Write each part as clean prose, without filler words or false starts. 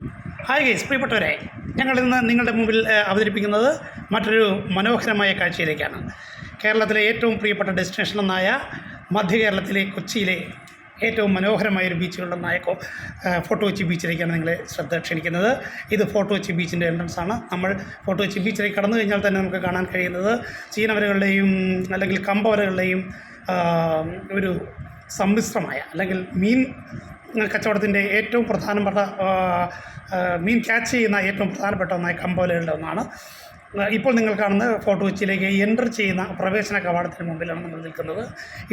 Hi guys, പ്രിയപ്പെട്ടവരെ, ഞങ്ങളിന്ന് നിങ്ങളുടെ മുമ്പിൽ അവതരിപ്പിക്കുന്നത് മറ്റൊരു മനോഹരമായ കാഴ്ചയിലേക്കാണ്. കേരളത്തിലെ ഏറ്റവും പ്രിയപ്പെട്ട ഡെസ്റ്റിനേഷനെന്നായ മധ്യ കേരളത്തിലെ കൊച്ചിയിലെ ഏറ്റവും മനോഹരമായൊരു ബീച്ചുകളെന്നായ ഫോർട്ട് കൊച്ചി ബീച്ചിലേക്കാണ് നിങ്ങളെ ശ്രദ്ധ ക്ഷണിക്കുന്നത്. ഇത് ഫോർട്ട് കൊച്ചി ബീച്ചിൻ്റെ എൻട്രൻസ് ആണ്. നമ്മൾ ഫോർട്ട് കൊച്ചി ബീച്ചിലേക്ക് കടന്നു കഴിഞ്ഞാൽ തന്നെ നമുക്ക് കാണാൻ കഴിയുന്നത് ചീനവരകളുടെയും അല്ലെങ്കിൽ കമ്പവരകളുടെയും ഒരു സമ്മിശ്രമായ അല്ലെങ്കിൽ മീൻ കച്ചവടത്തിൻ്റെ ഏറ്റവും പ്രധാനപ്പെട്ട മീൻ ക്യാച്ച് ചെയ്യുന്ന ഏറ്റവും പ്രധാനപ്പെട്ട ഒന്നായ കമ്പവലകളുടെ ഒന്നാണ്. ഇപ്പോൾ നിങ്ങൾ കാണുന്ന ഫോർട്ട് കൊച്ചിയിലേക്ക് എൻ്റർ ചെയ്യുന്ന പ്രവേശന കവാടത്തിന് മുമ്പിലാണ് നമ്മൾ നിൽക്കുന്നത്.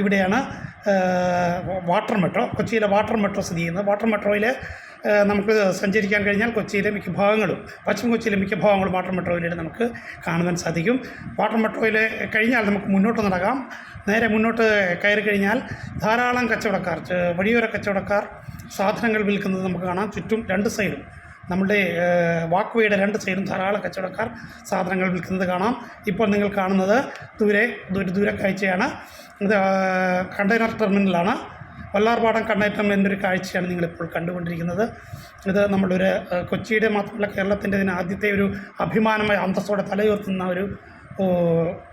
ഇവിടെയാണ് വാട്ടർ മെട്രോ, കൊച്ചിയിലെ വാട്ടർ മെട്രോ സ്ഥിതി ചെയ്യുന്നത്. വാട്ടർ മെട്രോയിൽ നമുക്ക് സഞ്ചരിക്കാൻ കഴിഞ്ഞാൽ കൊച്ചിയിലെ മിക്ക ഭാഗങ്ങളും, പശ്ചിമ കൊച്ചിയിലെ മിക്ക ഭാഗങ്ങളും വാട്ടർ മെട്രോയിലൂടെ നമുക്ക് കാണുവാൻ സാധിക്കും. വാട്ടർ മെട്രോയിൽ കഴിഞ്ഞാൽ നമുക്ക് മുന്നോട്ട് നടക്കാം. നേരെ മുന്നോട്ട് കയറി കഴിഞ്ഞാൽ ധാരാളം കച്ചവടക്കാർ, വഴിയോര കച്ചവടക്കാർ സാധനങ്ങൾ വിൽക്കുന്നത് നമുക്ക് കാണാം. ചുറ്റും രണ്ട് സൈഡും, നമ്മുടെ വാക്ക് വേയുടെ രണ്ട് സൈഡും ധാരാളം കച്ചവടക്കാർ സാധനങ്ങൾ വിൽക്കുന്നത് കാണാം. ഇപ്പോൾ നിങ്ങൾ കാണുന്നത് ദൂര കാഴ്ചയാണ്. ഇത് കണ്ടെയ്നർ ടെർമിനലാണ്. വല്ലാർപാടം കണ്ടെയ്നർ ടെർമിനലിൻ്റെ ഒരു കാഴ്ചയാണ് നിങ്ങളിപ്പോൾ കണ്ടുകൊണ്ടിരിക്കുന്നത്. ഇത് നമ്മളൊരു കൊച്ചിയുടെ മാത്രമല്ല കേരളത്തിൻ്റെ ആദ്യത്തെ ഒരു അഭിമാനമായ അന്തസ്സോടെ തലയുയർത്തുന്ന ഒരു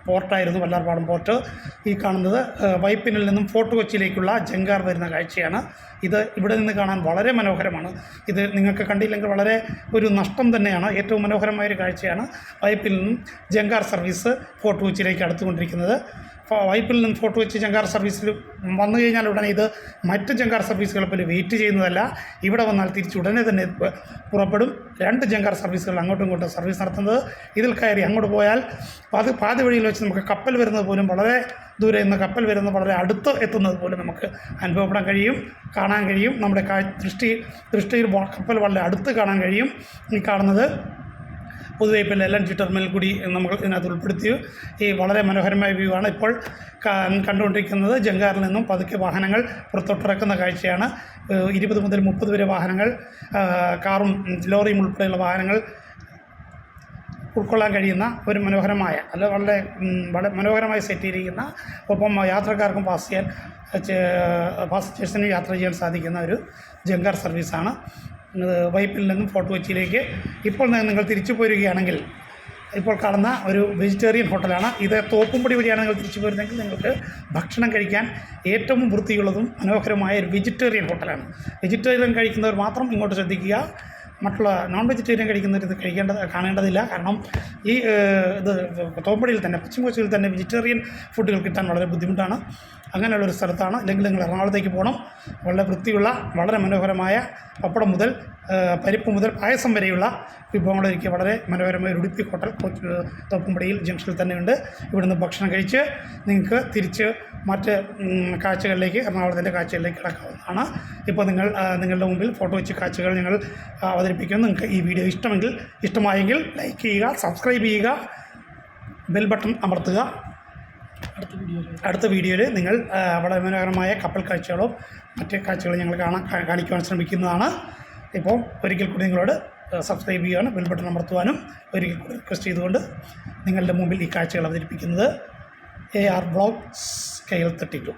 പോർട്ടായിരുന്നു വല്ലാർപാടം പോർട്ട്. ഈ കാണുന്നത് വൈപ്പിനിൽ നിന്നും ഫോർട്ട് കൊച്ചിയിലേക്കുള്ള ജങ്കാർ വരുന്ന കാഴ്ചയാണ്. ഇത് ഇവിടെ നിന്ന് കാണാൻ വളരെ മനോഹരമാണ്. ഇത് നിങ്ങൾക്ക് കണ്ടില്ലെങ്കിൽ വളരെ ഒരു നഷ്ടം തന്നെയാണ്. ഏറ്റവും മനോഹരമായൊരു കാഴ്ചയാണ്. വൈപ്പിൽ നിന്നും ജങ്കാർ സർവീസ് ഫോർട്ട് കൊച്ചിയിലേക്ക് അടുത്തുകൊണ്ടിരിക്കുന്നത്. വൈപ്പിൽ നിന്ന് ഫോർട്ട് കൊച്ചി ജങ്കാർ സർവീസിൽ വന്നു കഴിഞ്ഞാൽ ഉടനെ ഇത് മറ്റ് ജങ്കാർ സർവീസുകളെ പോലെ വെയിറ്റ് ചെയ്യുന്നതല്ല. ഇവിടെ വന്നാൽ തിരിച്ച് ഉടനെ തന്നെ പുറപ്പെടും. രണ്ട് ജങ്കാർ സർവീസുകൾ അങ്ങോട്ടും ഇങ്ങോട്ടും സർവീസ് നടത്തുന്നത്. ഇതിൽ കയറി അങ്ങോട്ട് പോയാൽ പാതി വഴിയിൽ വെച്ച് നമുക്ക് കപ്പൽ വരുന്നത് പോലും വളരെ ദൂരെ നിന്ന് കപ്പൽ വരുന്നത് വളരെ അടുത്ത് എത്തുന്നത് പോലും നമുക്ക് അനുഭവപ്പെടാൻ കഴിയും, കാണാൻ കഴിയും. നമ്മുടെ ദൃഷ്ടിയിൽ കപ്പൽ വളരെ അടുത്ത് കാണാൻ കഴിയും. ഈ കാണുന്നത് പുതുവൈപ്പിൽ LNG ടെർമിനൽ കൂടി നമ്മൾ ഇതിനകത്ത് ഉൾപ്പെടുത്തി. ഈ വളരെ മനോഹരമായ വ്യൂ ആണ് ഇപ്പോൾ കണ്ടുകൊണ്ടിരിക്കുന്നത്. ജങ്കാറിൽ നിന്നും പതുക്കെ വാഹനങ്ങൾ പുറത്തോട്ടിറക്കുന്ന കാഴ്ചയാണ്. 20 മുതൽ 30 വരെ വാഹനങ്ങൾ, കാറും ലോറിയും ഉൾപ്പെടെയുള്ള വാഹനങ്ങൾ ഉൾക്കൊള്ളാൻ കഴിയുന്ന ഒരു മനോഹരമായ വളരെ മനോഹരമായി സെറ്റ് ചെയ്തിരിക്കുന്ന, ഒപ്പം യാത്രക്കാർക്കും പാസഞ്ചേഴ്സിനും യാത്ര ചെയ്യാൻ സാധിക്കുന്ന ഒരു ജങ്കാർ സർവീസാണ്. വൈപ്പിൽ നിന്നും ഫോർട്ട് കൊച്ചിയിലേക്ക് ഇപ്പോൾ നിങ്ങൾ തിരിച്ചു പോരുകയാണെങ്കിൽ ഇപ്പോൾ കാണുന്ന ഒരു വെജിറ്റേറിയൻ ഹോട്ടലാണ്. ഇത് തോപ്പുംപടി വഴിയാണ് നിങ്ങൾ തിരിച്ചു പോരുന്നതെങ്കിൽ നിങ്ങൾക്ക് ഭക്ഷണം കഴിക്കാൻ ഏറ്റവും വൃത്തിയുള്ളതും മനോഹരമായ ഒരു വെജിറ്റേറിയൻ ഹോട്ടലാണ്. വെജിറ്റേറിയൻ കഴിക്കുന്നവർ മാത്രം ഇങ്ങോട്ട് ശ്രദ്ധിക്കുക. മറ്റുള്ള നോൺ വെജിറ്റേറിയൻ കഴിക്കുന്നവർ ഇത് കാണേണ്ടതില്ല. കാരണം ഈ ഇത് തോപ്പടിയിൽ തന്നെ, പശ്ചിമ കൊച്ചിയിൽ തന്നെ വെജിറ്റേറിയൻ ഫുഡുകൾ കിട്ടാൻ വളരെ ബുദ്ധിമുട്ടാണ്. അങ്ങനെയുള്ളൊരു സ്ഥലത്താണ്. അല്ലെങ്കിൽ നിങ്ങൾ എറണാകുളത്തേക്ക് പോകണം. വളരെ വൃത്തിയുള്ള, വളരെ മനോഹരമായ പപ്പടം മുതൽ പരിപ്പ് മുതൽ പായസം വരെയുള്ള വിഭവങ്ങളൊരുക്കി വളരെ മനോഹരമായ ഒരു ഉടുപ്പി ഹോട്ടൽ തോപ്പുംപടിയിൽ ജംഗ്ഷനിൽ തന്നെയുണ്ട്. ഇവിടുന്ന് ഭക്ഷണം കഴിച്ച് നിങ്ങൾക്ക് തിരിച്ച് മറ്റ് കാഴ്ചകളിലേക്ക്, എറണാകുളത്തിൻ്റെ കാഴ്ചകളിലേക്ക് കിടക്കാവുന്നതാണ്. ഇപ്പോൾ നിങ്ങളുടെ മുമ്പിൽ ഫോർട്ട് കൊച്ചി കാഴ്ചകൾ ഞങ്ങൾ അവതരിപ്പിക്കുന്നു. നിങ്ങൾക്ക് ഈ വീഡിയോ ഇഷ്ടമായെങ്കിൽ ലൈക്ക് ചെയ്യുക, സബ്സ്ക്രൈബ് ചെയ്യുക, ബെൽ ബട്ടൺ അമർത്തുക. അടുത്ത വീഡിയോയിൽ നിങ്ങൾ വളരെ മനോഹരമായ കപ്പൽ കാഴ്ചകളോ മറ്റ് കാഴ്ചകളും ഞങ്ങൾ കാണിക്കുവാൻ ശ്രമിക്കുന്നതാണ്. ഇപ്പോൾ ഒരിക്കൽ കൂടി നിങ്ങളോട് സബ്സ്ക്രൈബ് ചെയ്യുവാനും ബെൽ ബട്ടൺ അമർത്തുവാനും ഒരിക്കൽ കൂടി റിക്വസ്റ്റ് ചെയ്തുകൊണ്ട് നിങ്ങളുടെ മുമ്പിൽ ഈ കാഴ്ചകൾ അവതരിപ്പിക്കുന്നത് AR Vlogs KL32.